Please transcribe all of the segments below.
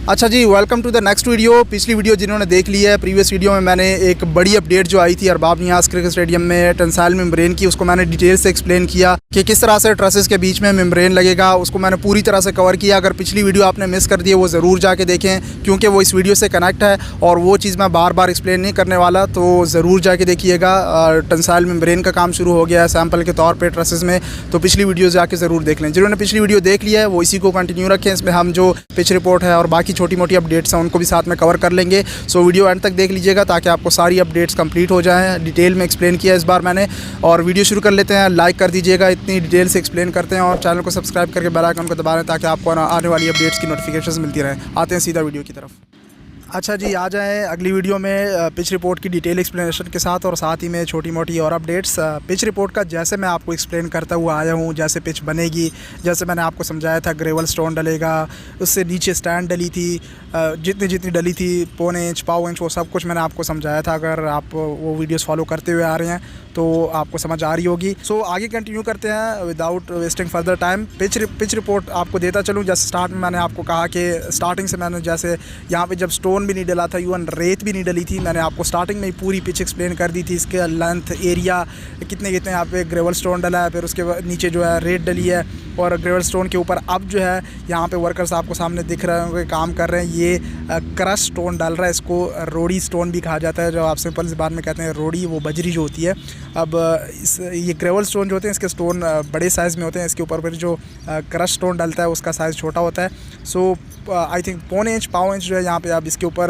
अच्छा जी, welcome to the next video. पिछली वीडियो जिन्होंने देख ली है, प्रीवियस वीडियो में मैंने एक बड़ी अपडेट जो आई थी अरबाब नियाज़ क्रिकेट स्टेडियम में टेंसाइल मेम्ब्रेन की, उसको मैंने डिटेल से एक्सप्लेन किया कि किस तरह से ट्रसेस के बीच में मेम्ब्रेन लगेगा। उसको मैंने पूरी तरह से कवर किया। अगर पिछली वीडियो आपने मिस कर दी है वो ज़रूर जाके देखें, क्योंकि वो इस वीडियो से कनेक्ट है और वो चीज़ मैं बार बार एक्सप्लेन नहीं करने वाला, तो ज़रूर जाके देखिएगा। टेंसाइल मेम्ब्रेन का काम शुरू हो गया है सैम्पल के तौर पर ट्रसेस में, तो पिछली वीडियो जाके ज़रूर देख लें। जिन्होंने पिछली वीडियो देख लिया है वो इसी को कंटिन्यू रखें। इसमें हम जो पिच रिपोर्ट है और बाकी छोटी मोटी अपडेट्स उनको भी साथ में कवर कर लेंगे। सो वीडियो एंड तक देख लीजिएगा ताकि आपको सारी अपडेट्स कंप्लीट हो जाएं। डिटेल में एक्सप्लेन किया इस बार मैंने, और वीडियो शुरू कर लेते हैं। लाइक कर दीजिएगा, इतनी डिटेल से एक्सप्लेन करते हैं, और चैनल को सब्सक्राइब करके बेल आइकन को दबा लें ताकि आपको आने वाली अपडेट्स की नोटिफिकेशन मिलती रहे। आते हैं सीधा वीडियो की तरफ। अच्छा जी, आ जाएँ अगली वीडियो में पिच रिपोर्ट की डिटेल एक्सप्लेनेशन के साथ, और साथ ही में छोटी मोटी और अपडेट्स। पिच रिपोर्ट का जैसे मैं आपको एक्सप्लेन करता हुआ आया हूँ, जैसे पिच बनेगी, जैसे मैंने आपको समझाया था ग्रेवल स्टोन डलेगा, उससे नीचे स्टैंड डली थी, जितनी डली थी, पौने इंच पाव इंच, वो सब कुछ मैंने आपको समझाया था। अगर आप वो वीडियोस फॉलो करते हुए आ रहे हैं तो आपको समझ आ रही होगी। सो आगे कंटिन्यू करते हैं without wasting further time. Pitch report आपको देता चलूँ। जैसे स्टार्ट में मैंने आपको कहा कि स्टार्टिंग से मैंने जैसे यहाँ पे जब स्टोन भी नहीं डला था, इवन रेत भी नहीं डली थी, मैंने आपको स्टार्टिंग में ही पूरी पिच एक्सप्लेन कर दी थी। इसके लेंथ, एरिया, कितने कितने यहाँ पे ग्रेवल स्टोन डला है, फिर उसके नीचे जो है रेत डली है, और ग्रेवल स्टोन के ऊपर अब जो है यहाँ पे वर्कर्स आपको सामने दिख रहे होंगे काम कर रहे हैं। ये क्रश स्टोन डाल रहा है, इसको रोड़ी स्टोन भी कहा जाता है, जो आप सिंपल सी बात में कहते हैं रोड़ी, वो बजरी जो होती है। अब ये ग्रेवल स्टोन जो होते हैं, इसके स्टोन बड़े साइज़ में होते हैं। इसके ऊपर फिर जो क्रश स्टोन डलता है उसका साइज़ छोटा होता है। सो आई थिंक पौने इंच पाव इंच जो है यहाँ पे अब इसके ऊपर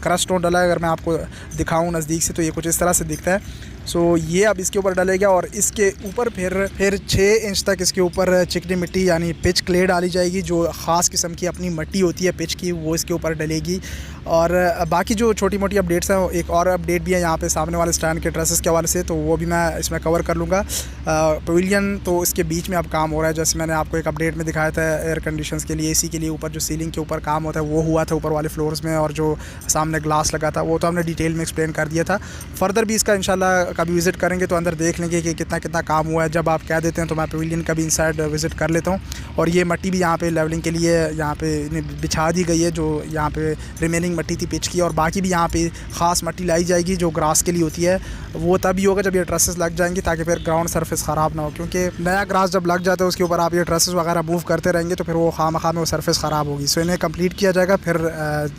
क्रश स्टोन डला है। अगर मैं आपको दिखाऊँ नज़दीक से तो ये कुछ इस तरह से दिखता है। सो ये अब इसके ऊपर डलेगा, और इसके ऊपर फिर 6 इंच तक इसके ऊपर चिकनी मिट्टी यानी पिच क्ले डाली जाएगी, जो ख़ास किस्म की अपनी मिट्टी होती है पिच की, वो इसके ऊपर डलेगी। और बाकी जो छोटी मोटी अपडेट्स हैं, एक और अपडेट भी है यहाँ पे सामने वाले स्टैंड के ट्रसेस के हवाले से, तो वो भी मैं इसमें कवर कर लूँगा। पवेलियन तो इसके बीच में अब काम हो रहा है, जैसे मैंने आपको एक अपडेट में दिखाया था एयर कंडीशंस के लिए, एसी के लिए ऊपर जो सीलिंग के ऊपर काम होता है वो हुआ था ऊपर वाले फ्लोर्स में, और जो सामने ग्लास लगा था वो तो हमने डिटेल में एक्सप्लेन कर दिया था। फर्दर भी इसका इंशाल्लाह कभी विज़िट करेंगे तो अंदर देख लेंगे कि कितना कितना काम हुआ है। जब आप कह देते हैं तो मैं पवेलियन का भी इनसाइड विज़िट कर लेता हूँ। और ये मिट्टी भी यहाँ पे लेवलिंग के लिए यहाँ पे बिछा दी गई है, जो यहाँ पे रिमेनिंग मिट्टी थी पिच की, और बाकी भी यहाँ पे ख़ास मिट्टी लाई जाएगी जो ग्रास के लिए होती है। वो तभी होगा जब ये ट्रसेस लग जाएंगे, ताकि फिर ग्राउंड सरफेस ख़राब ना हो, क्योंकि नया ग्रास जब लग जाता है उसके ऊपर आप ये ट्रसेस वगैरह मूव करते रहेंगे तो फिर वो खामखा में वो सरफेस ख़राब होगी। सो इन्हें कंप्लीट किया जाएगा, फिर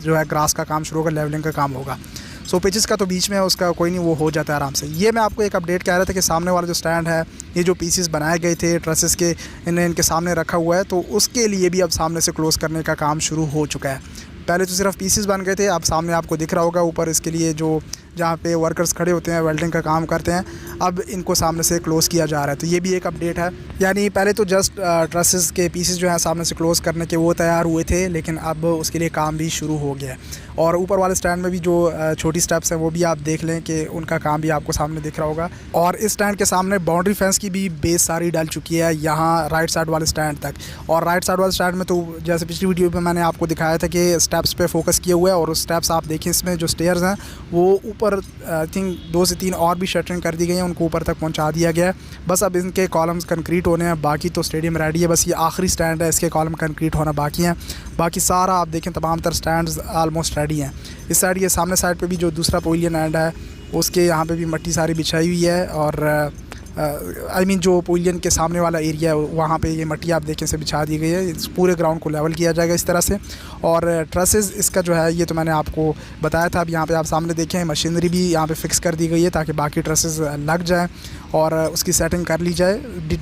जो है ग्रास का काम शुरू होगा, लेवलिंग का काम होगा। सो पिचेस का तो बीच में उसका कोई नहीं, वो हो जाता है आराम से। ये मैं आपको एक अपडेट कह रहा था कि सामने वाला जो स्टैंड है, ये जो पीसेस बनाए गए थे ट्रसेस के, इन्हें इनके सामने रखा हुआ है, तो उसके लिए भी अब सामने से क्लोज़ करने का काम शुरू हो चुका है। पहले तो सिर्फ पीसेस बन गए थे, अब सामने आपको दिख रहा होगा ऊपर इसके लिए जो जहाँ पे वर्कर्स खड़े होते हैं, वेल्डिंग का काम करते हैं, अब इनको सामने से क्लोज़ किया जा रहा है। तो ये भी एक अपडेट है। यानी पहले तो जस्ट ट्रसेस के पीसेस जो हैं सामने से क्लोज़ करने के वो तैयार हुए थे, लेकिन अब उसके लिए काम भी शुरू हो गया है। और ऊपर वाले स्टैंड में भी जो छोटी स्टेप्स हैं वो भी आप देख लें कि उनका काम भी आपको सामने दिख रहा होगा। और इस स्टैंड के सामने बाउंड्री फेंस की भी बेस सारी डल चुकी है, यहाँ राइट साइड वाले स्टैंड तक। और राइट साइड वाले स्टैंड में तो जैसे पिछली वीडियो में मैंने आपको दिखाया था कि स्टेप्स पे फोकस किया हुआ है, और उस स्टेप्स आप देखें, इसमें जो स्टेयर्स हैं वो ऊपर आई थिंक 2 से 3 और भी शटरिंग कर दी गई हैं, उनको ऊपर तक पहुंचा दिया गया है। बस अब इनके कॉलम्स कंक्रीट होने हैं, बाकी तो स्टेडियम रेडी है। बस ये आखिरी स्टैंड है, इसके कॉलम कंक्रीट होना बाकी हैं। बाकी सारा आप देखें तमाम तर स्टैंड्स आलमोस्ट रेडी हैं। इस साइड, ये सामने साइड पे भी जो दूसरा पवेलियन एंड है उसके यहाँ पे भी मिट्टी सारी बिछाई हुई है, और आई मीन जो पवेलियन के सामने वाला एरिया है वहाँ पे ये मिट्टी आप देखें से बिछा दी गई है। इस पूरे ग्राउंड को लेवल किया जाएगा इस तरह से। और ट्रसेस इसका जो है ये तो मैंने आपको बताया था। अब यहाँ पे आप सामने देखें मशीनरी भी यहाँ पे फिक्स कर दी गई है ताकि बाकी ट्रसेस लग जाएँ और उसकी सेटिंग कर ली जाए।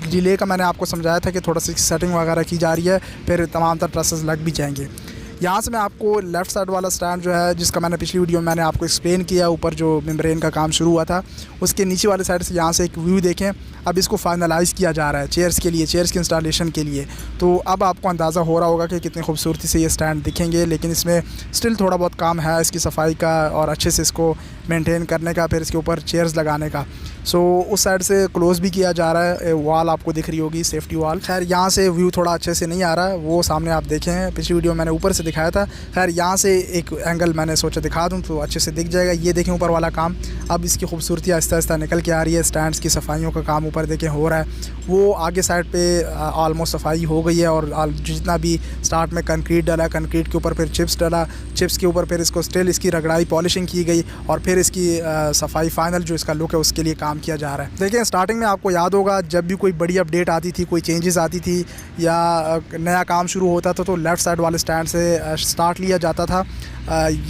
डिले का मैंने आपको समझाया था कि थोड़ा सी सेटिंग वगैरह की जा रही है, फिर तमाम तर ट्रसेस लग भी जाएंगे। यहाँ से मैं आपको लेफ़्ट साइड वाला स्टैंड जो है, जिसका मैंने पिछली वीडियो में मैंने आपको एक्सप्लेन किया, ऊपर जो मेम्ब्रेन का काम शुरू हुआ था, उसके नीचे वाले साइड से यहाँ से एक व्यू देखें। अब इसको फाइनलाइज़ किया जा रहा है चेयर्स के लिए, चेयर्स के इंस्टॉलेशन के लिए। तो अब आपको अंदाज़ा हो रहा होगा कि कितनी खूबसूरती से ये स्टैंड दिखेंगे, लेकिन इसमें स्टिल थोड़ा बहुत काम है इसकी सफाई का और अच्छे से इसको मेंटेन करने का, फिर इसके ऊपर चेयर्स लगाने का। सो उस साइड से क्लोज़ भी किया जा रहा है, वॉल आपको दिख रही होगी, सेफ्टी वॉल। खैर यहाँ से व्यू थोड़ा अच्छे से नहीं आ रहा है, वो सामने आप देखें हैं, पिछली वीडियो मैंने ऊपर से दिखाया था। खैर यहाँ से एक एंगल मैंने सोचा दिखा दूँ तो अच्छे से दिख जाएगा। ये देखें ऊपर वाला काम, अब इसकी खूबसूरती आहिस्ता आहिस्ता निकल के आ रही है। स्टैंड्स की सफाइयों का काम ऊपर देखें हो रहा है, वो आगे साइड पे ऑलमोस्ट सफाई हो गई है। और जितना भी स्टार्ट में कंक्रीट डाला, कंक्रीट के ऊपर फिर चिप्स डाला, चिप्स के ऊपर फिर इसको स्टिल इसकी रगड़ाई पॉलिशिंग की गई और फिर इसकी सफाई फाइनल जो इसका लुक है उसके लिए काम किया जा रहा है। देखिए स्टार्टिंग में आपको याद होगा जब भी कोई बड़ी अपडेट आती थी, कोई चेंजेस आती थी या नया काम शुरू होता था तो लेफ़्ट साइड वाले स्टैंड से स्टार्ट लिया जाता था।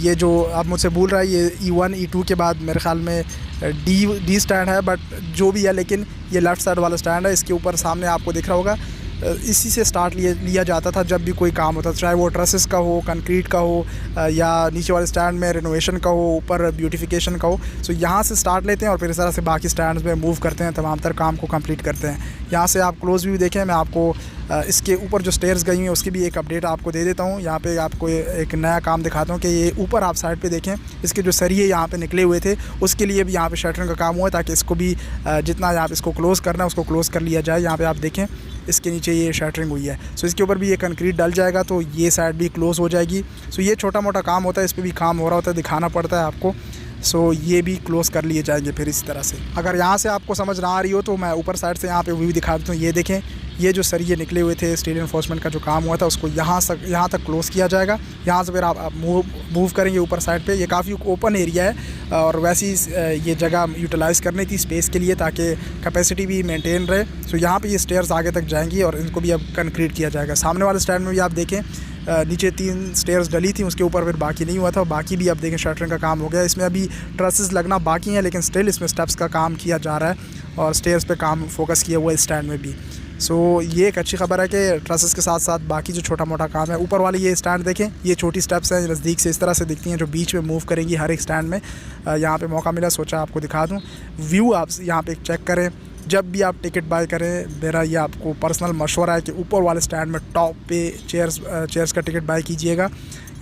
ये जो अब मुझसे भूल रहा है ये E1 E2 के बाद मेरे ख्याल में डी स्टैंड है, बट जो भी है, लेकिन ये लेफ़्ट साइड वाला स्टैंड है। इसके ऊपर सामने आपको दिख रहा होगा, इसी से स्टार्ट लिया जाता था जब भी कोई काम होता था, चाहे वो ट्रसेस का हो, कंक्रीट का हो या नीचे वाले स्टैंड में रिनोवेशन का हो, ऊपर ब्यूटिफिकेशन का हो। सो यहाँ से स्टार्ट लेते हैं और फिर इस तरह से बाकी स्टैंड्स में मूव करते हैं, तमाम तर काम को कंप्लीट करते हैं। यहाँ से आप क्लोज़ व्यू देखें, मैं आपको इसके ऊपर जो स्टेयर्स गई हुई हैं उसकी भी एक अपडेट आपको दे देता हूँ। यहाँ पे आपको एक नया काम दिखाता हूँ कि ये ऊपर आप साइड पे देखें, इसके जो सरिये यहाँ पे निकले हुए थे उसके लिए भी यहाँ पे शटरिंग का काम हुआ है, ताकि इसको भी जितना आप इसको क्लोज़ करना है उसको क्लोज़ कर लिया जाए। यहाँ पे आप देखें इसके नीचे ये शटरिंग हुई है, सो इसके ऊपर भी ये कंक्रीट डल जाएगा तो ये साइड भी क्लोज़ हो जाएगी। सो ये छोटा मोटा काम होता है, इस पर भी काम हो रहा होता है, दिखाना पड़ता है आपको। सो ये भी क्लोज़ कर लिए जाएंगे फिर इस तरह से। अगर यहाँ से आपको समझ ना आ रही हो तो मैं ऊपर साइड से यहाँ पे व्यू दिखा देता हूँ। ये देखें, ये जो सरिये निकले हुए थे स्टील एनफोर्समेंट का जो काम हुआ था उसको यहाँ तक क्लोज़ किया जाएगा। यहाँ से फिर आप मूव करेंगे ऊपर साइड पे। ये काफ़ी ओपन एरिया है और वैसी ये जगह यूटिलाइज़ करनी थी स्पेस के लिए ताकि कैपेसिटी भी मेंटेन रहे। सो यहाँ पे ये स्टेयर्स आगे तक जाएंगी और इनको भी अब कंक्रीट किया जाएगा। सामने वाले स्टैंड में भी आप देखें नीचे 3 स्टेयर्स डली थी, उसके ऊपर फिर बाकी नहीं हुआ था, बाकी भी अब देखें शटरिंग का काम हो गया। इसमें अभी ट्रसेस लगना बाकी हैं, लेकिन स्टिल इसमें स्टेप्स का काम किया जा रहा है और स्टेयर्स पे काम फोकस किया हुआ है इस स्टैंड में भी। सो ये एक अच्छी खबर है कि ट्रसेस के साथ साथ बाकी जो छोटा मोटा काम है। ऊपर वाली ये स्टैंड देखें, ये छोटी स्टेप्स हैं, नज़दीक से इस तरह से दिखती हैं जो बीच में मूव करेंगी हर एक स्टैंड में। यहाँ पे मौका मिला सोचा आपको दिखा दूँ। व्यू आप यहाँ पे चेक करें, जब भी आप टिकट बाय करें, मेरा ये आपको पर्सनल मशवरा है कि ऊपर वाले स्टैंड में टॉप पे चेयर्स का टिकट बाय कीजिएगा।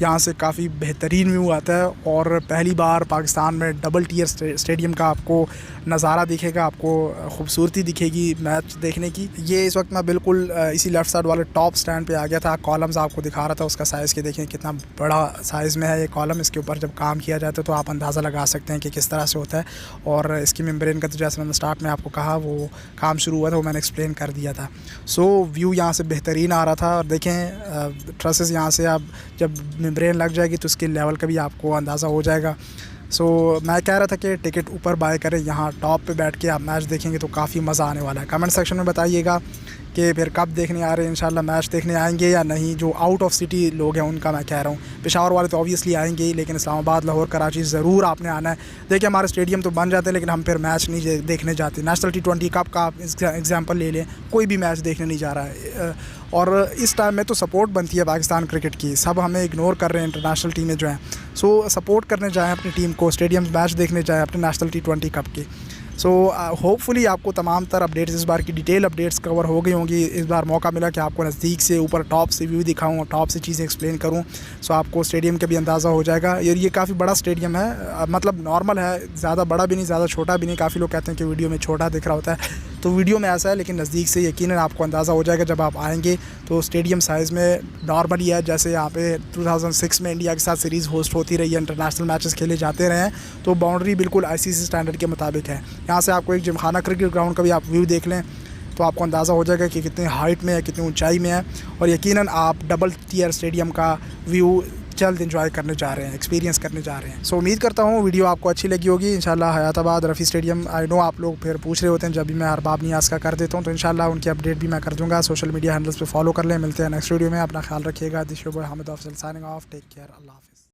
यहाँ से काफ़ी बेहतरीन व्यू आता है और पहली बार पाकिस्तान में डबल टियर स्टेडियम का आपको नज़ारा दिखेगा, आपको खूबसूरती दिखेगी मैच देखने की। ये इस वक्त मैं बिल्कुल इसी लेफ़्ट साइड वाले टॉप स्टैंड पे आ गया था। कॉलम्स आपको दिखा रहा था, उसका साइज़ के देखें कितना बड़ा साइज़ में है ये कॉलम। इसके ऊपर जब काम किया जाता है तो आप अंदाज़ा लगा सकते हैं कि किस तरह से होता है। और इसकी मेम्ब्रेन का तो जैसे मैंने स्टार्ट में आपको कहा वो काम शुरू हुआ था, वो मैंने एक्सप्लेन कर दिया था। सो व्यू यहाँ से बेहतरीन आ रहा था। और देखें ट्रसेस यहाँ से आप जब मेम्ब्रेन लग जाएगी तो उसके लेवल का भी आपको अंदाज़ा हो जाएगा। सो मैं कह रहा था कि टिकट ऊपर बाय करें, यहाँ टॉप पे बैठ के आप मैच देखेंगे तो काफ़ी मज़ा आने वाला है। कमेंट सेक्शन में बताइएगा कि फिर कब देखने आ रहे हैं, इंशाल्लाह मैच देखने आएंगे या नहीं। जो आउट ऑफ सिटी लोग हैं उनका मैं कह रहा हूँ, पेशावर वाले तो ऑब्वियसली आएंगे ही, लेकिन इस्लामाबाद, लाहौर, कराची ज़रूर आपने आना है। देखिए हमारे स्टेडियम तो बन जाते हैं लेकिन हम फिर मैच नहीं देखने जाते। नेशनल T20 कप का आप एग्जाम्पल ले लें, कोई भी मैच देखने नहीं जा रहा है। और इस टाइम में तो सपोर्ट बनती है पाकिस्तान क्रिकेट की, सब हमें इग्नोर कर रहे हैं इंटरनेशनल टीमें जो हैं। सो सपोर्ट करने जाएँ अपनी टीम को, स्टेडियम मैच देखने जाएँ अपने नेशनल T20 कप की। सो होपफुली आपको तमाम तर अपडेट्स, इस बार की डिटेल अपडेट्स कवर हो गई होंगी। इस बार मौका मिला कि आपको नज़दीक से ऊपर टॉप से व्यू दिखाऊं और टॉप से चीज़ें एक्सप्लेन करूं। सो आपको स्टेडियम का भी अंदाज़ा हो जाएगा। ये काफ़ी बड़ा स्टेडियम है, मतलब नॉर्मल है, ज़्यादा बड़ा भी नहीं, ज़्यादा छोटा भी नहीं। काफ़ी लोग कहते हैं कि वीडियो में छोटा दिख रहा होता है, तो वीडियो में ऐसा है, लेकिन नज़दीक से यकीनन आपको अंदाज़ा हो जाएगा जब आप आएँगे। तो स्टेडियम साइज़ में नॉर्मल ही है, जैसे यहाँ पे 2006 में इंडिया के साथ सीरीज़ होस्ट होती रही है, इंटरनेशनल मैचेस खेले जाते रहे हैं, तो बाउंड्री बिल्कुल ICC स्टैंडर्ड के मुताबिक है। यहाँ से आपको एक जिमखाना क्रिकेट ग्राउंड का भी आप व्यू देख लें तो आपको अंदाज़ा हो जाएगा कि कितनी हाइट में है, कितनी ऊंचाई में है। और यकीनन आप डबल टियर स्टेडियम का व्यू जल्द एंजॉय करने जा रहे हैं, एक्सपीरियंस करने जा रहे हैं। सो उम्मीद करता हूँ वीडियो आपको अच्छी लगी होगी। इंशाल्लाह Hayatabad Rafi stadium, I know आप लोग फिर पूछ रहे होते हैं जब भी मैं अरबाब नियाज़ का कर देता हूँ, तो इंशाल्लाह उनकी अपडेट भी मैं कर दूँगा। सोशल मीडिया हैंडल्स पे फॉलो कर लें। मिलते हैं नेक्स्ट वीडियो में, अपना ख्याल रखिएगा। This your boy Hamid Afzal signing off, take care, अल्लाह हाफ़िज़।